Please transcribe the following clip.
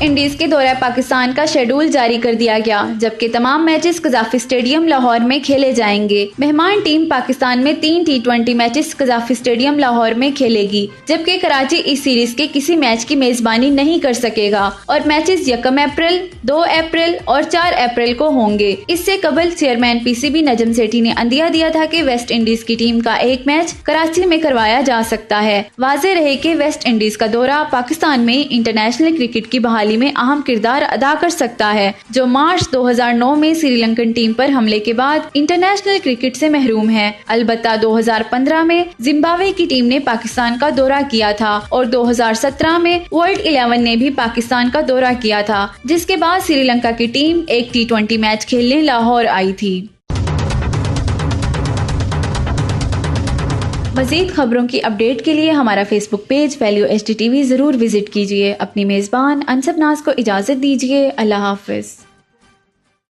Indies کے دورہ پاکستان کا شیڈول جاری کر دیا گیا، جبکہ تمام میچز قذافی اسٹیڈیم لاہور میں کھیلے جائیں گے۔ مہمان ٹیم پاکستان میں 3 T20 matches Gaddafi stadium Lahore میں کھیلے گی، جبکہ کراچی اس سیریز کے کسی میچ کی میزبانی نہیں کر سکے گا اور میچز 1 اپریل، 2 اپریل اور 4 اپریل کو ہوں گے۔ اس سے قبل چیئرمین PCB نجم سیٹھی نے عندیہ دیا تھا کہ ویسٹ انڈیز کی ٹیم کا ایک میچ کراچی میں کروایا جا سکتا ہے۔ واضح رہے کہ ویسٹ انڈیز کا دورہ پاکستان میں انٹرنیشنل کرکٹ کی بحالی میں اہم کردار ادا کر سکتا ہے، جو مارچ 2009 میں سری لنکن ٹیم پر حملے کے بعد انٹرنیشنل کرکٹ سے محروم ہے۔ البتہ 2015 میں زمبابوے کی ٹیم نے پاکستان کا دورہ کیا تھا اور 2017 میں ورلڈ 11 نے بھی پاکستان کا دورہ کیا تھا، جس کے بعد سری لنکا کی ٹیم ایک T20 میچ کھیلنے لاہور آئی تھی۔ مزید خبروں کی اپڈیٹ کے لیے ہمارا فیس بک پیج ویلیو HD TV ضرور وزٹ کیجیے۔ اپنی میزبان انصب ناز کو اجازت دیجیے۔ اللہ حافظ۔